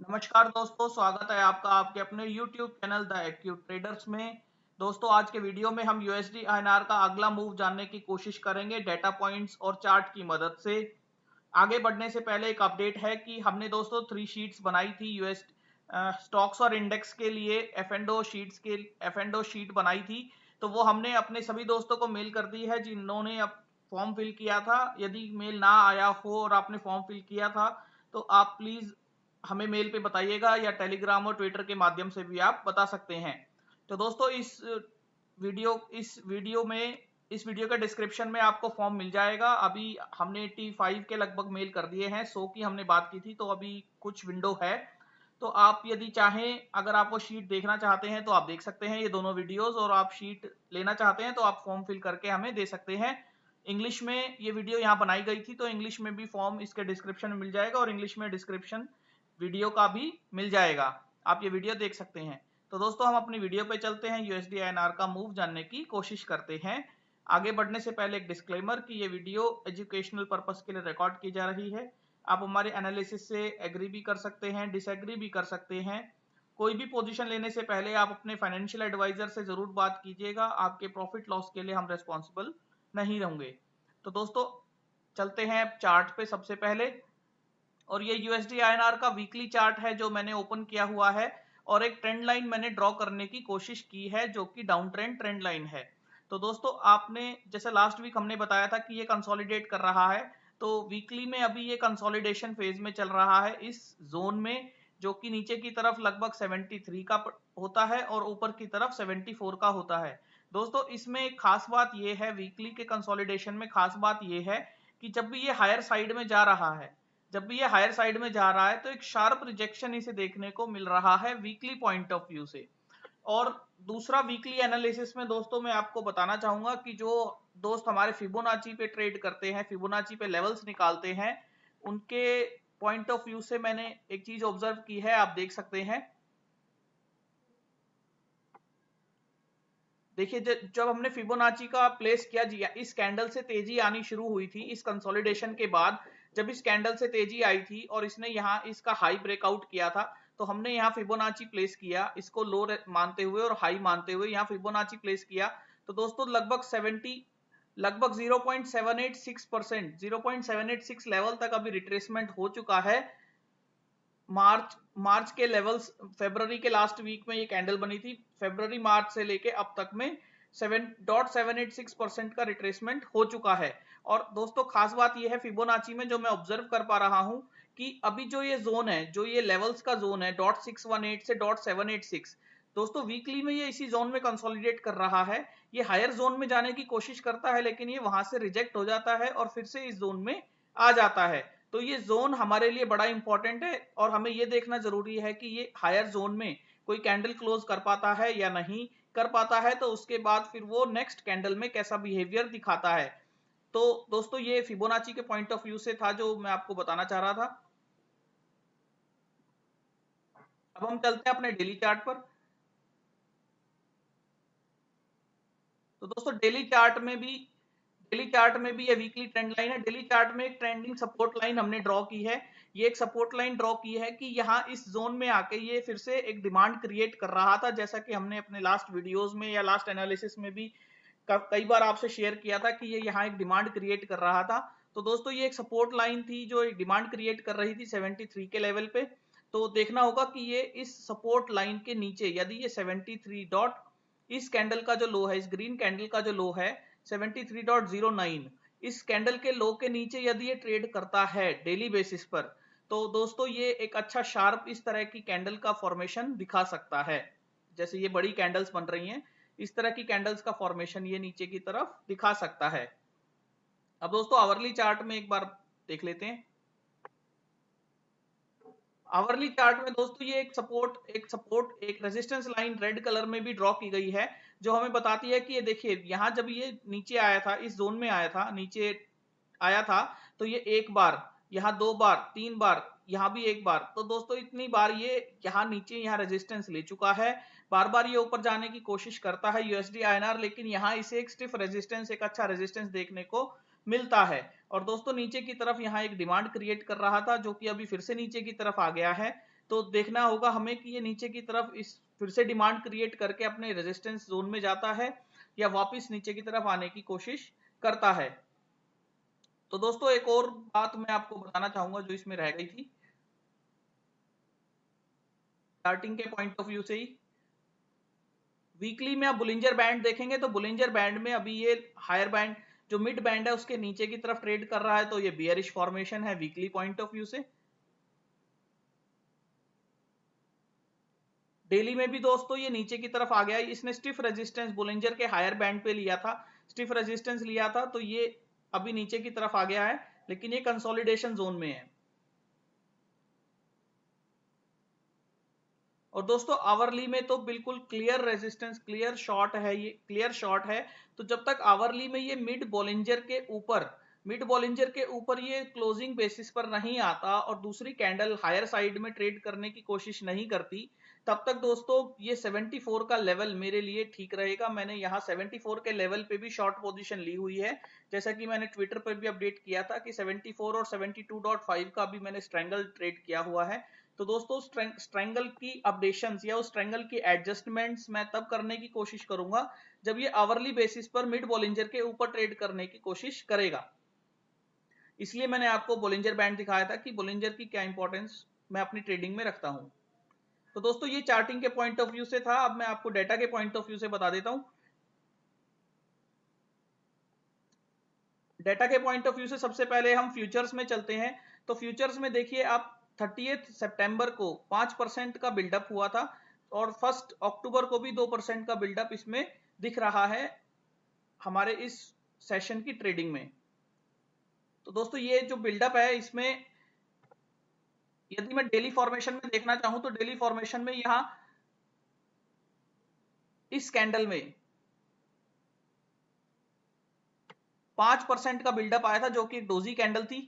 नमस्कार दोस्तों, स्वागत है आपका आपके अपने YouTube channel the active traders में। दोस्तों, आज के वीडियो में हम USD INR का अगला मूव जानने की कोशिश करेंगे डेटा पॉइंट्स और चार्ट की मदद से। आगे बढ़ने से पहले एक अपडेट है कि हमने दोस्तों 3 शीट्स बनाई थी यूएस स्टॉक्स और इंडेक्स के लिए। एफ एंडो शीट बनाई थी, तो वो हमने अपने सभी दोस्तों को मेल कर दी है जिन्होंने अब फॉर्म फिल किया था। यदि मेल ना आया हो और आपने फॉर्म फिल किया था तो आप प्लीज हमें मेल पे बताइएगा या टेलीग्राम और ट्विटर के माध्यम से भी आप बता सकते हैं। तो दोस्तों, इस वीडियो के डिस्क्रिप्शन में आपको फॉर्म मिल जाएगा। अभी हमने 85 के लगभग मेल कर दिए हैं, 100 की हमने बात की थी, तो अभी कुछ विंडो है। तो आप यदि चाहें, अगर आप वो शीट देखना चाहते हैं तो आप देख सकते हैं ये दोनों वीडियोस, और आप शीट लेना चाहते हैं तो आप फॉर्म फिल करके हमें दे सकते हैं। इंग्लिश में ये वीडियो यहाँ बनाई गई थी, तो इंग्लिश में भी फॉर्म इसके डिस्क्रिप्शन में मिल जाएगा और इंग्लिश में डिस्क्रिप्शन वीडियो का भी मिल जाएगा। आप ये वीडियो देख सकते हैं। तो दोस्तों, हम अपनी वीडियो पे चलते हैं, यूएसडी आईएनआर का मूव जानने की कोशिश करते हैं। आगे बढ़ने से पहले एक डिस्क्लेमर कि ये वीडियो एजुकेशनल पर्पस के लिए रिकॉर्ड की जा रही है। आप हमारे एनालिसिस से एग्री भी कर सकते हैं, डिसएग्री भी कर सकते हैं। कोई भी पोजीशन लेने से पहले आप अपने फाइनेंशियल एडवाइजर से जरूर बात कीजिएगा। आपके प्रॉफिट लॉस के लिए हम रिस्पॉन्सिबल नहीं होंगे। तो दोस्तों, चलते हैं चार्ट पे सबसे पहले। और ये यूएसडी आईएनआर का वीकली चार्ट है जो मैंने ओपन किया हुआ है, और एक ट्रेंड लाइन मैंने ड्रॉ करने की कोशिश की है जो कि डाउन ट्रेंड लाइन है। तो दोस्तों, आपने जैसे लास्ट वीक हमने बताया था कि ये कंसोलिडेट कर रहा है, तो वीकली में अभी ये कंसोलिडेशन फेज में चल रहा है इस जोन में, जो कि नीचे की तरफ लगभग 73 का होता है और ऊपर की तरफ 74 का होता है। दोस्तों, इसमें एक खास बात ये है, वीकली के कंसोलिडेशन में खास बात ये है कि जब भी ये हायर साइड में जा रहा है, तो एक शार्प रिजेक्शन इसे देखने को मिल रहा है वीकली पॉइंट ऑफ व्यू से। और दूसरा, वीकली एनालिसिस में दोस्तों मैं आपको बताना चाहूंगा कि जो दोस्त हमारे फिबोनाची पे ट्रेड करते हैं, फिबोनाची पे लेवल्स निकालते हैं, उनके पॉइंट ऑफ व्यू से मैंने एक चीज ऑब्जर्व की है, आप देख सकते हैं। देखिए, जब हमने फिबोनाची का प्लेस किया, इस कैंडल से तेजी आनी शुरू हुई थी इस कंसोलिडेशन के बाद। जब इस कैंडल से तेजी आई थी और इसने यहाँ इसका हाई ब्रेकआउट किया था, तो हमने यहाँ फिबोनाची प्लेस किया, इसको लो मानते हुए और हाई मानते हुए यहाँ फिबोनाची प्लेस किया। तो दोस्तों, लगभग 0.786%, 0.786 लेवल तक अभी रिट्रेसमेंट हो चुका है। मार्च के लेवल्स, फरवरी के लास्ट वीक में ये कैंडल बनी थी, फरवरी मार्च से लेके अब तक में 7.786% का रिट्रेसमेंट हो चुका है। और दोस्तों, खास बात ये है फिबोनाची में जो मैं ऑब्जर्व कर पा रहा हूं कि अभी जो ये जोन है, जो ये लेवल्स का जोन है .618 से .786, दोस्तों वीकली में ये इसी जोन में कंसोलिडेट कर रहा है। ये हायर जोन में जाने की कोशिश करता है, लेकिन ये वहां से रिजेक्ट हो जाता है और फिर से इस जोन में आ जाता है। तो ये जोन हमारे लिए बड़ा इंपॉर्टेंट है और हमें ये देखना जरूरी है कि ये हायर जोन में कोई कैंडल क्लोज कर पाता है या नहीं कर पाता है, तो उसके बाद फिर वो नेक्स्ट कैंडल में कैसा बिहेवियर दिखाता है। तो दोस्तों, ये फिबोनाची के पॉइंट ऑफ व्यू से था जो मैं आपको बताना चाह रहा था। अब हम चलते हैं अपने डेली चार्ट पर। तो दोस्तों, डेली चार्ट में भी ये वीकली ट्रेंड लाइन है। डेली चार्ट में एक ट्रेंडिंग सपोर्ट लाइन हमने ड्रॉ की है। ये एक सपोर्ट लाइन ड्रॉ की है कि यहाँ इस जोन में आके ये फिर से एक डिमांड क्रिएट कर रहा था, जैसा कि हमने अपने लास्ट वीडियोस में या लास्ट एनालिसिस में भी कई बार आपसे शेयर किया था कि ये यहाँ एक डिमांड क्रिएट कर रहा था। तो दोस्तों, ये एक सपोर्ट लाइन थी जो एक डिमांड क्रिएट कर रही थी 73 के लेवल पे। तो देखना होगा कि ये इस सपोर्ट लाइन के नीचे, यदि ये 73 डॉट, इस कैंडल का जो लो है, इस ग्रीन कैंडल का जो लो है 73.09, इस कैंडल के लो के नीचे यदि ये ट्रेड करता है डेली बेसिस पर, तो दोस्तों ये एक अच्छा शार्प इस तरह की कैंडल का फॉर्मेशन दिखा सकता है। जैसे ये बड़ी कैंडल्स बन रही हैं, इस तरह की कैंडल्स का फॉर्मेशन ये नीचे की तरफ दिखा सकता है। अब दोस्तों, आवरली चार्ट में एक बार देख लेते हैं। आवरली चार्ट में दोस्तों ये एक रेजिस्टेंस लाइन रेड कलर में भी ड्रॉ की गई है, जो हमें बताती है कि ये देखिए, यहाँ जब ये नीचे आया था, इस जोन में आया था, नीचे आया था, तो ये एक बार, यहाँ दो बार, तीन बार, यहाँ भी एक बार, तो दोस्तों इतनी बार ये यहाँ नीचे यहाँ रेजिस्टेंस ले चुका है। बार बार ये ऊपर जाने की कोशिश करता है यूएसडी आईएनआर, लेकिन यहाँ इसे एक स्टिफ रेजिस्टेंस, एक अच्छा रेजिस्टेंस देखने को मिलता है। और दोस्तों, नीचे की तरफ यहाँ एक डिमांड क्रिएट कर रहा था जो कि अभी फिर से नीचे की तरफ आ गया है। तो देखना होगा हमें कि ये नीचे की तरफ इस फिर से डिमांड क्रिएट करके अपने रेजिस्टेंस जोन में जाता है या वापस नीचे की तरफ आने की कोशिश करता है। तो दोस्तों एक और बात मैं आपको बताना चाहूंगा जो इसमें रह गई थी चार्टिंग के पॉइंट ऑफ व्यू से ही। वीकली में आप बुलिंजर बैंड देखेंगे तो बुलिंजर बैंड में अभी ये हायर बैंड जो मिड बैंड है उसके नीचे की तरफ ट्रेड कर रहा है, तो ये बियरिश फॉर्मेशन है वीकली पॉइंट ऑफ व्यू से। डेली में भी दोस्तों ये नीचे की तरफ आ गया, इसने स्टिफ रेजिस्टेंस बुलिंजर के हायर बैंड पे लिया था, स्टिफ रेजिस्टेंस लिया था, तो ये अभी नीचे की तरफ आ गया है, लेकिन ये कंसोलिडेशन जोन में है। और दोस्तों आवरली में तो बिल्कुल क्लियर रेजिस्टेंस, क्लियर शॉर्ट है, ये क्लियर शॉर्ट है। तो जब तक आवरली में ये मिड बॉलिंजर के ऊपर ये क्लोजिंग बेसिस पर नहीं आता और दूसरी कैंडल हायर साइड में ट्रेड करने की कोशिश नहीं करती, तब तक दोस्तों ये 74 का लेवल मेरे लिए ठीक रहेगा। मैंने यहाँ 74 के लेवल पे भी शॉर्ट पोजीशन ली हुई है, जैसा कि मैंने ट्विटर पर भी अपडेट किया था कि 74 और 72.5 का भी मैंने स्ट्रैंगल ट्रेड किया हुआ है। तो दोस्तों स्ट्रैंगल की अपडेशंस या उस स्ट्रैंगल की एडजस्टमेंट्स मैं तब करने की कोशिश करूंगा जब ये आवरली बेसिस पर मिड बॉलिंजर के ऊपर ट्रेड करने की कोशिश करेगा। इसलिए मैंने आपको बॉलिंजर बैंड दिखाया था कि बॉलिंजर की क्या इंपॉर्टेंस मैं अपनी ट्रेडिंग में रखता हूं। तो दोस्तों ये चार्टिंग के पॉइंट ऑफ व्यू से था, अब मैं आपको डेटा के पॉइंट ऑफ व्यू से बता देता हूं। डेटा के पॉइंट ऑफ व्यू से सबसे पहले हम फ्यूचर्स में चलते हैं। तो फ्यूचर्स में देखिए आप 30 सितंबर को 5% का बिल्डअप हुआ था और 1 अक्टूबर को भी 2% का बिल्डअप इसमें दिख रहा है हमारे इस सेशन की ट्रेडिंग में। तो दोस्तों ये जो बिल्डअप है इसमें यदि मैं डेली फॉर्मेशन में देखना चाहूं तो डेली फॉर्मेशन में यहां इस कैंडल में 5% का बिल्डअप आया था जो कि एक डोजी कैंडल थी।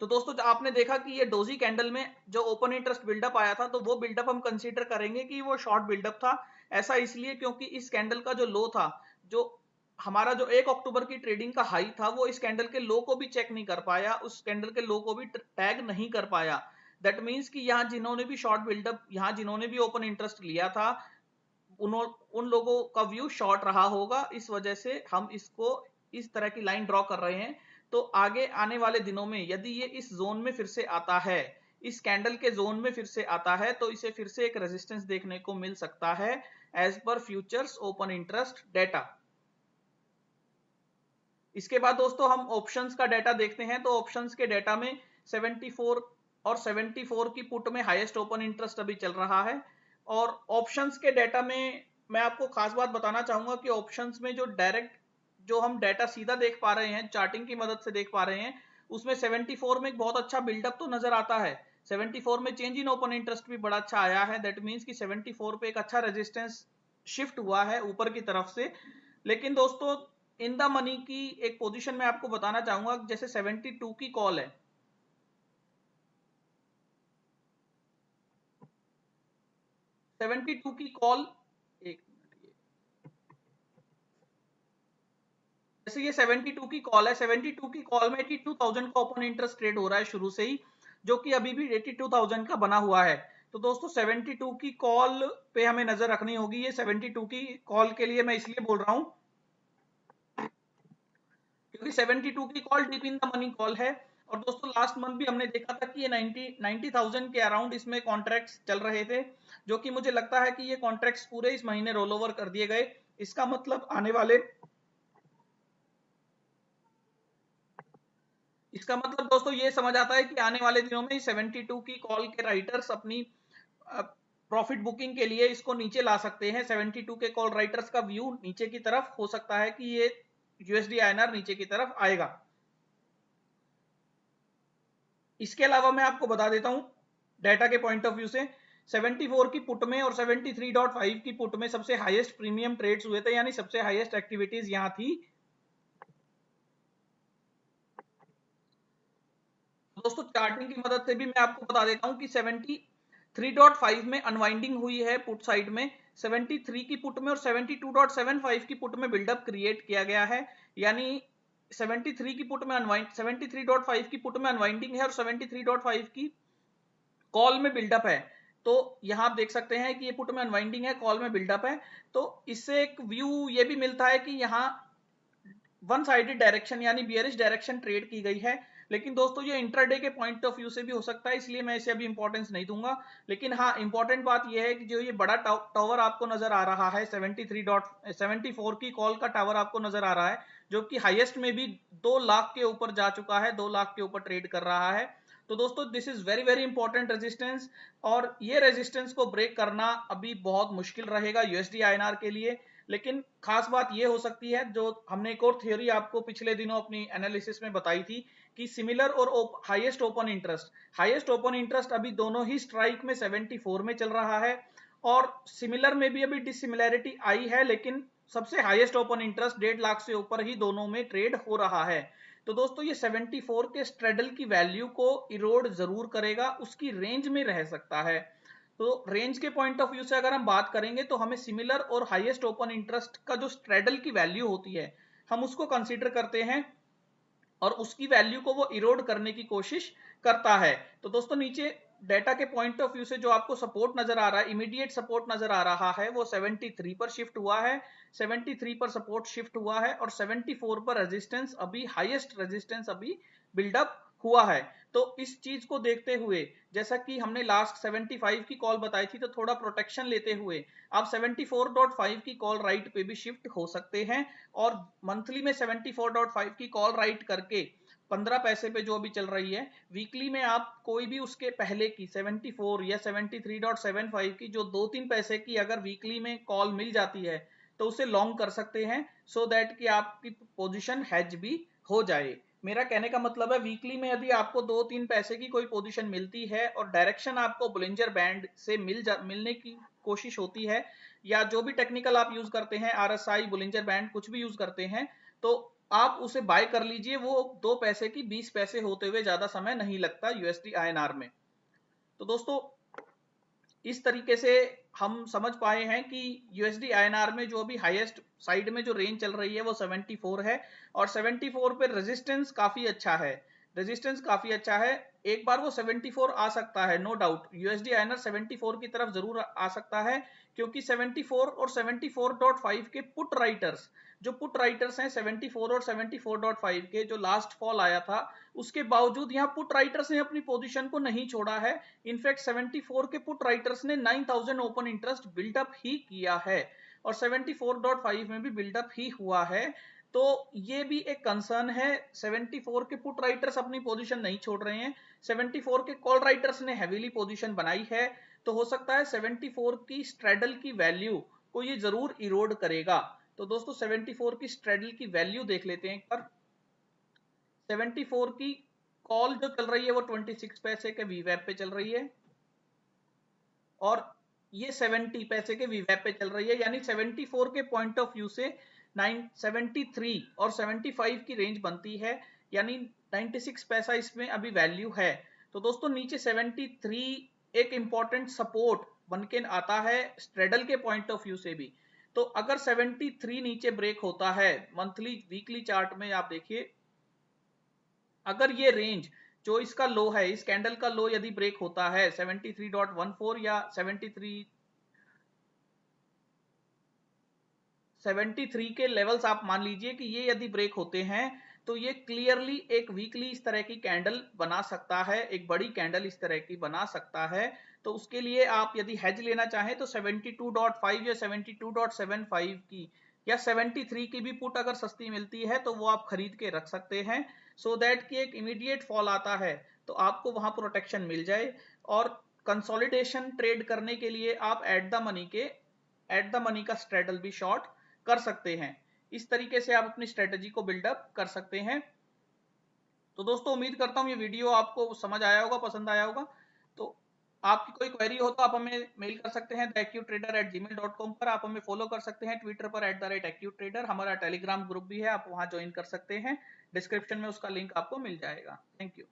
तो दोस्तों आपने देखा कि ये डोजी कैंडल में जो ओपन इंटरेस्ट बिल्डअप आया था, तो वो बिल्डअप हम कंसीडर करेंगे कि वो शॉर्ट बिल्डअप था। ऐसा इसलिए क्योंकि इस कैंडल का जो लो था, जो हमारा जो 1 अक्टूबर की ट्रेडिंग का हाई था, वो इस कैंडल के लो को भी चेक नहीं कर पाया, उस कैंडल के लो को भी टैग नहीं कर पाया। दैट मीन्स कि यहाँ जिन्होंने भी शॉर्ट बिल्डअप, यहाँ जिन्होंने भी ओपन इंटरेस्ट लिया था, उन लोगों का व्यू शॉर्ट रहा होगा। इस वजह से हम इसको इस तरह की लाइन ड्रॉ कर रहे हैं। तो आगे आने वाले दिनों में यदि ये इस जोन में फिर से आता है, इस कैंडल के जोन में फिर से आता है, तो इसे फिर से एक रेजिस्टेंस देखने को मिल सकता है as per futures open interest data. इसके बाद दोस्तों हम ऑप्शंस का डेटा देखते हैं। तो ऑप्शंस के डेटा में 74 और 74 की पुट में हाईएस्ट ओपन इंटरेस्ट अभी चल रहा है। और ऑप्शंस के डेटा में मैं आपको खास बात बताना चाहूंगा कि ऑप्शंस में जो डायरेक्ट जो हम डेटा सीधा देख पा रहे हैं, चार्टिंग की मदद से देख पा रहे हैं, उसमें 74 में एक बहुत अच्छा बिल्डअप तो नजर आता है। 74 में चेंज इन ओपन इंटरेस्ट भी बड़ा अच्छा आया है। दैट मीन्स कि 74 पे एक अच्छा रेजिस्टेंस शिफ्ट हुआ है ऊपर की तरफ से। लेकिन दोस्तों इन द मनी की एक पोजीशन में आपको बताना चाहूंगा, जैसे 72 की कॉल है, 72 की कॉल, एक जैसे ये 72 की कॉल है, 72 की कॉल में 82,000 का ओपन इंटरेस्ट ट्रेड हो रहा है शुरू से ही, जो कि अभी भी 82,000 का बना हुआ है। तो दोस्तों 72 की कॉल पे हमें नजर रखनी होगी। ये 72 की कॉल के लिए मैं इसलिए बोल रहा हूं क्योंकि 72 की call deep in the money call है। और दोस्तों लास्ट मंथ भी हमने देखा था कि ये 90,000 के अराउंड इसमें कॉन्ट्रैक्ट्स चल रहे थे, जो कि मुझे लगता है कि ये कॉन्ट्रैक्ट्स पूरे इस महीने रोल ओवर कर दिए गए। इसका मतलब दोस्तों ये समझ आता है कि आने वाले दिनों में 72 की कॉल के राइटर्स अपनी प्रॉफिट बुकिंग के लिए इसको नीचे ला सकते हैं। 72 के कॉल राइटर्स का व्यू नीचे की तरफ हो सकता है कि ये यूएसडी आईएनआर नीचे की तरफ आएगा। इसके अलावा मैं आपको बता देता हूं डेटा के पॉइंट ऑफ व्यू से, 74 की पुट में और 73.5 की पुट में सबसे हाईएस्ट प्रीमियम ट्रेड्स हुए थे, यानी सबसे हाईएस्ट एक्टिविटीज यहां थी। दोस्तों चार्टिंग की मदद से भी मैं आपको बता देता हूं कि 73.5 में अनवाइंडिंग हुई है पुट साइड में, 73 की पुट में और 72.75 की पुट में बिल्डअप क्रिएट किया गया है। यानी 73 की पुट में 73.5 की पुट में अनवाइंडिंग है और 73.5 की कॉल में बिल्डअप है, तो यहां आप देख सकते हैं कि ये पुट में अनवाइंडिंग है, कॉल में बिल्डअप है। तो इससे एक व्यू ये भी मिलता है कि यहाँ वन साइडेड डायरेक्शन यानी बियरिश डायरेक्शन ट्रेड की गई है। लेकिन दोस्तों ये इंट्राडे के पॉइंट ऑफ व्यू से भी हो सकता है, इसलिए मैं इसे अभी इंपॉर्टेंस नहीं दूंगा। लेकिन हाँ, इंपॉर्टेंट बात यह है कि जो ये बड़ा टावर आपको नजर आ रहा है 73.74 की कॉल का टावर आपको नजर आ रहा है, जो कि हाईएस्ट में भी 2 लाख के ऊपर जा चुका है, 2 लाख के ऊपर ट्रेड कर रहा है। तो दोस्तों this is very very important resistance, और ये रेजिस्टेंस को ब्रेक करना अभी बहुत मुश्किल रहेगा यूएसडी आईएनआर के लिए। लेकिन खास बात यह हो सकती है, जो हमने एक और थ्योरी आपको पिछले दिनों अपनी एनालिसिस में बताई थी कि सिमिलर और हाईएस्ट ओपन इंटरेस्ट अभी दोनों ही स्ट्राइक में 74 में चल रहा है, और सिमिलर में भी अभी डिसिमिलैरिटी आई है, लेकिन सबसे हाईएस्ट ओपन इंटरेस्ट 1.5 लाख से ऊपर ही दोनों में ट्रेड हो रहा है। तो दोस्तों ये 74 के स्ट्रेडल की वैल्यू को इरोड जरूर करेगा, उसकी रेंज में रह सकता है। तो रेंज के पॉइंट ऑफ व्यू से अगर हम बात करेंगे तो हमें सिमिलर और हाईएस्ट ओपन इंटरेस्ट का जो स्ट्रेडल की वैल्यू होती है हम उसको कंसीडर करते हैं, और उसकी वैल्यू को वो इरोड करने की कोशिश करता है। तो दोस्तों नीचे डेटा के पॉइंट ऑफ व्यू से जो आपको सपोर्ट नजर आ रहा है, इमीडिएट सपोर्ट नजर आ रहा है, वो 73 पर शिफ्ट हुआ है, 73 पर सपोर्ट शिफ्ट हुआ है, और 74 पर रेजिस्टेंस अभी हाईएस्ट रेजिस्टेंस अभी बिल्डअप हुआ है। तो इस चीज को देखते हुए, जैसा कि हमने लास्ट 75 की कॉल बताई थी, तो थोड़ा प्रोटेक्शन लेते हुए आप 74.5 की कॉल राइट पे भी शिफ्ट हो सकते हैं, और मंथली में 74.5 की कॉल राइट करके 15 पैसे पे जो अभी चल रही है, वीकली में आप कोई भी उसके पहले की 74 या 73.75 की जो 2-3 पैसे की अगर वीकली में कॉल मिल जाती है तो उसे लॉन्ग कर सकते हैं, सो दैट कि आपकी पोजीशन हेज भी हो जाए। मेरा कहने का मतलब है, वीकली में यदि आपको 2-3 पैसे की कोई पोजीशन मिलती है और डायरेक्शन आपको बुलिंजर बैंड से मिलने की कोशिश होती है, या जो भी टेक्निकल आप यूज करते हैं, आरएसआई, बुलिंजर बैंड, कुछ भी यूज करते हैं, तो आप उसे बाय कर लीजिए। वो 2 पैसे की 20 पैसे होते हुए ज्यादा समय नहीं लगता यूएसडी आईएनआर में। तो दोस्तों इस तरीके से हम समझ पाए हैं कि यूएसडी आईएनआर में जो अभी हाईएस्ट साइड में जो रेंज चल रही है वो 74 है, और 74 पे रेजिस्टेंस काफी अच्छा है, एक बार वो 74 आ सकता है, नो डाउट यूएसडी आईएनआर 74 की तरफ जरूर आ सकता है, क्योंकि 74 और 74.5 के पुट राइटर्स हैं 74 और 74.5 के, जो लास्ट फॉल आया था उसके बावजूद यहाँ पुट राइटर्स ने अपनी पोजीशन को नहीं छोड़ा है। इनफैक्ट 74 के पुट राइटर्स ने 9000 ओपन इंटरेस्ट बिल्डअप ही किया है, और 74.5 में भी बिल्डअप ही हुआ है। तो ये भी एक कंसर्न है, 74 के पुट राइटर्स अपनी पोजीशन नहीं छोड़ रहे हैं, 74 के कॉल राइटर्स ने हैवीली पोजीशन बनाई है। तो हो सकता है 74 की स्ट्रेडल की वैल्यू को ये जरूर इरोड करेगा। तो दोस्तों 74 की स्ट्रेडल की वैल्यू देख लेते हैं एक बार। 74 की कॉल जो चल रही है वो 26 पैसे के वीवैप पे चल रही है, और ये 70 पैसे के वीवैप पे चल रही है, यानी 74 के पॉइंट ऑफ व्यू से 73 और 75 की रेंज बनती है, यानी 96 पैसा इसमें अभी वैल्यू है। तो दोस्तों नीचे 73 एक इंपॉर्टेंट सपोर्ट बन के आता है स्ट्रेडल के पॉइंट ऑफ व्यू से भी। तो अगर 73 नीचे ब्रेक होता है, मंथली वीकली चार्ट में आप देखिए, अगर ये रेंज जो इसका लो है, इस कैंडल का लो यदि ब्रेक होता है 73.14 या 73 के लेवल्स आप मान लीजिए कि ये यदि ब्रेक होते हैं, तो ये क्लियरली एक वीकली इस तरह की कैंडल बना सकता है, एक बड़ी कैंडल इस तरह की बना सकता है। तो उसके लिए आप यदि हेज लेना चाहें तो 72.5 या 72.75 की या 73 की भी पुट अगर सस्ती मिलती है तो वो आप खरीद के रख सकते हैं, सो दैट कि एक इमीडिएट फॉल आता है तो आपको वहां प्रोटेक्शन मिल जाए। और कंसोलिडेशन ट्रेड करने के लिए आप एट द मनी का स्ट्रेडल भी शॉर्ट कर सकते हैं। इस तरीके से आप अपनी स्ट्रेटजी को बिल्डअप कर सकते हैं। तो दोस्तों उम्मीद करता हूं ये वीडियो आपको समझ आया होगा, पसंद आया होगा। तो आपकी कोई क्वेरी हो तो आप हमें मेल कर सकते हैं theaccutrader@gmail.com पर। आप हमें फॉलो कर सकते हैं ट्विटर पर @accutrader। हमारा टेलीग्राम ग्रुप भी है, आप वहां ज्वाइन कर सकते हैं, डिस्क्रिप्शन में उसका लिंक आपको मिल जाएगा। Thank you.